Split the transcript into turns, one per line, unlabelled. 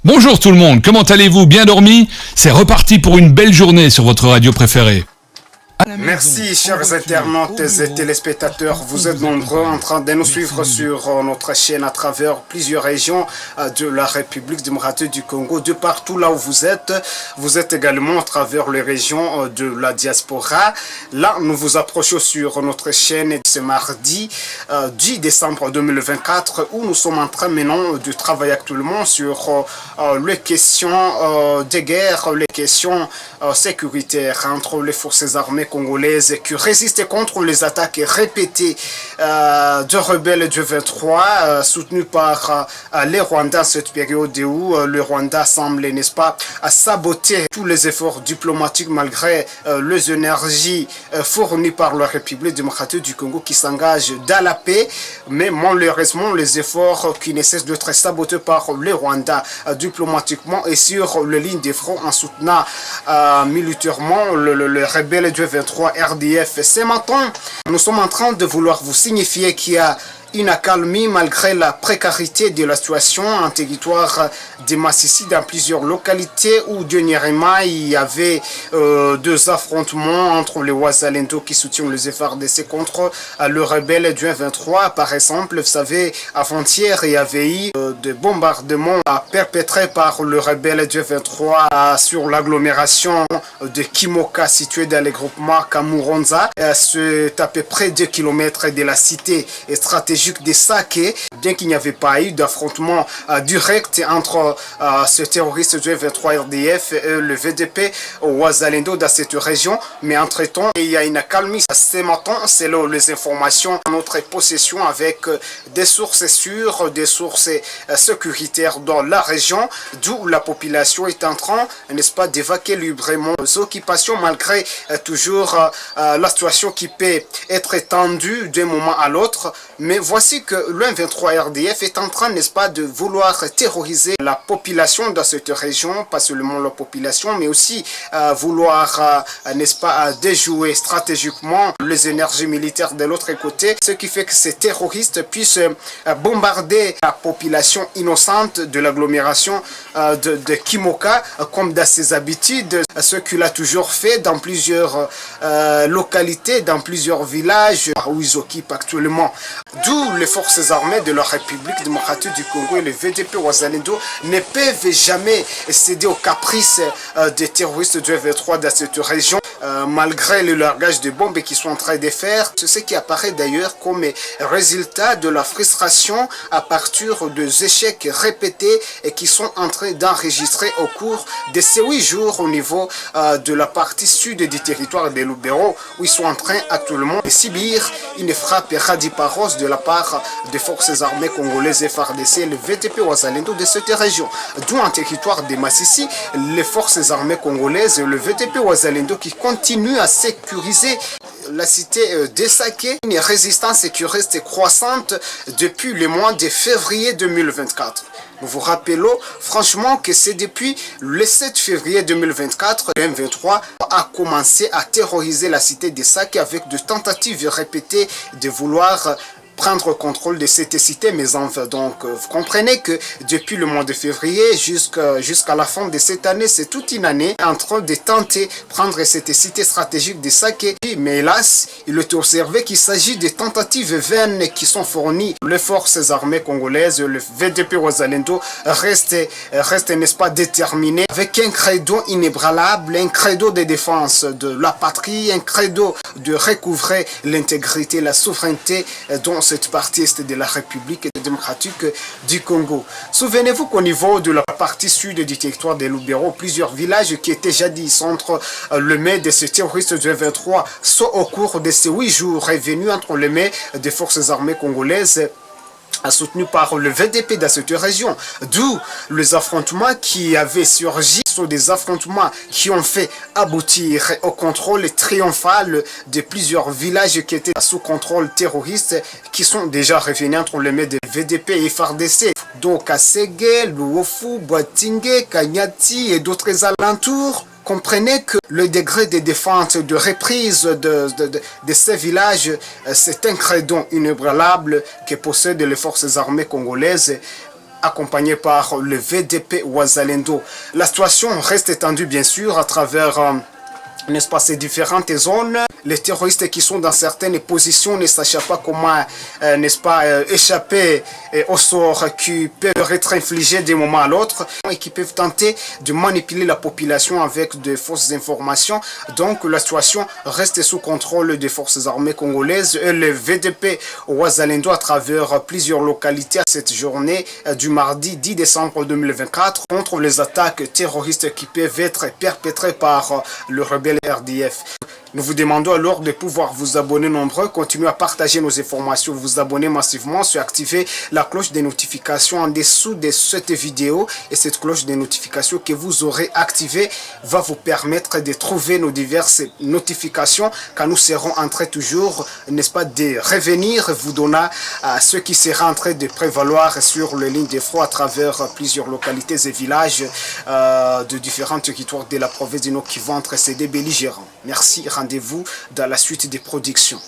Bonjour tout le monde, comment allez-vous? Bien dormi? C'est reparti pour une belle journée sur votre radio préférée.
Merci chers internautes et téléspectateurs, vous êtes nombreux en train de nous suivre sur notre chaîne à travers plusieurs régions de la République démocratique du Congo, de partout là où vous êtes également à travers les régions de la diaspora. Là nous vous approchons sur notre chaîne ce mardi 10 décembre 2024 où nous sommes en train maintenant de travailler actuellement sur les questions de guerre, les questions sécuritaires entre les forces armées congolaises qui résistent contre les attaques répétées de rebelles du 23 soutenus par les Rwandais à cette période où le Rwanda semble, n'est-ce pas, saboter tous les efforts diplomatiques malgré les énergies fournies par la République démocratique du Congo qui s'engage dans la paix, mais malheureusement les efforts qui ne cessent d'être sabotés par les Rwandais diplomatiquement et sur les lignes de front en soutenant militairement le rebelle du 23 RDF. Ce matin, nous sommes en train de vouloir vous signifier qu'il y a une accalmie malgré la précarité de la situation en territoire de Massissi dans plusieurs localités où dernièrement il y avait deux affrontements entre les Wazalendo qui soutiennent les FARDC contre le rebelle du 23. Par exemple, vous savez, avant-hier il y avait eu des bombardements perpétrés par le rebelle du 23 sur l'agglomération de Kimoka située dans le groupement Kamuronza. C'est à peu près 2 km de la cité stratégique de Sake, bien qu'il n'y avait pas eu d'affrontement direct entre ce terroriste du 23 RDF et le VDP Wazalendo dans cette région, mais entre-temps, il y a une accalmie. Ce matin, selon les informations en notre possession avec des sources sûres, des sources sécuritaires dans la région, d'où la population est en train, n'est-ce pas, d'évacuer librement les occupations malgré toujours la situation qui peut être tendue d'un moment à l'autre. Mais voici que le 23 RDF est en train, n'est-ce pas, de vouloir terroriser la population dans cette région, pas seulement la population, mais aussi vouloir, n'est-ce pas, déjouer stratégiquement les énergies militaires de l'autre côté, ce qui fait que ces terroristes puissent bombarder la population innocente de l'agglomération de Kimoka, comme dans ses habitudes, ce qu'il a toujours fait dans plusieurs localités, dans plusieurs villages où ils occupent actuellement. D'où les forces armées de la République démocratique du Congo et le VDP Wazalendo ne peuvent jamais céder aux caprices des terroristes du F23 dans cette région, malgré le largage de bombes qu'ils sont en train de faire. C'est ce qui apparaît d'ailleurs comme résultat de la frustration à partir des échecs répétés et qui sont en train d'enregistrer au cours de ces 8 jours au niveau de la partie sud du territoire de Lubero, où ils sont en train actuellement de subir une frappe radiparose de la part des forces armées congolaises FARDC et le VTP Wazalendo de cette région. D'où en territoire de Massissi, les forces armées congolaises et le VTP Wazalendo qui continuent à sécuriser la cité de Sake, une résistance sécuriste croissante depuis le mois de février 2024. Nous vous rappelons franchement que c'est depuis le 7 février 2024 le M23 a commencé à terroriser la cité de Sake avec de tentatives répétées de vouloir prendre contrôle de cette cité, mais enfin, donc vous comprenez que depuis le mois de février jusqu'à la fin de cette année, c'est toute une année en train de tenter de prendre cette cité stratégique de Sake. Mais hélas, il est observé qu'il s'agit de tentatives vaines qui sont fournies. Les forces armées congolaises, le VDP Wazalendo reste, n'est-ce pas, déterminé avec un credo inébranlable, un credo de défense de la patrie, un credo de recouvrer l'intégrité, la souveraineté dont cette partie est de la République démocratique du Congo. Souvenez-vous qu'au niveau de la partie sud du territoire de Lubero, plusieurs villages qui étaient jadis entre le mains de ces terroristes du 23 sont au cours de ces 8 jours revenus entre les mains des forces armées congolaises soutenu par le VDP dans cette région. D'où les affrontements qui avaient surgi sont des affrontements qui ont fait aboutir au contrôle triomphal de plusieurs villages qui étaient sous contrôle terroriste qui sont déjà revenus entre les mains des VDP et FARDC. Donc Kasege, Luofu, Boatingue, Kanyati et d'autres alentours. Comprenez que le degré de défense, de reprise de ces villages, c'est un credo inébranlable que possèdent les forces armées congolaises accompagné par le VDP Wazalendo. La situation reste étendue bien sûr à travers n'est-ce pas, ces différentes zones. Les terroristes qui sont dans certaines positions ne sachent pas comment, n'est-ce pas, échapper au sort qui peuvent être infligés d'un moment à l'autre et qui peuvent tenter de manipuler la population avec de fausses informations. Donc la situation reste sous contrôle des forces armées congolaises et le VDP Wazalendo à travers plusieurs localités cette journée du mardi 10 décembre 2024 contre les attaques terroristes qui peuvent être perpétrées par le rebelle RDF. Nous vous demandons alors de pouvoir vous abonner nombreux, continuer à partager nos informations, vous abonner massivement, activer la cloche des notifications en dessous de cette vidéo. Et cette cloche des notifications que vous aurez activée va vous permettre de trouver nos diverses notifications quand nous serons en train toujours, n'est-ce pas, de revenir, vous donnant ce qui sera en train de prévaloir sur les lignes de front à travers plusieurs localités et villages de différents territoires de la province du Nord qui vont entre ces deux belligérants. Merci, rendez-vous dans la suite des productions.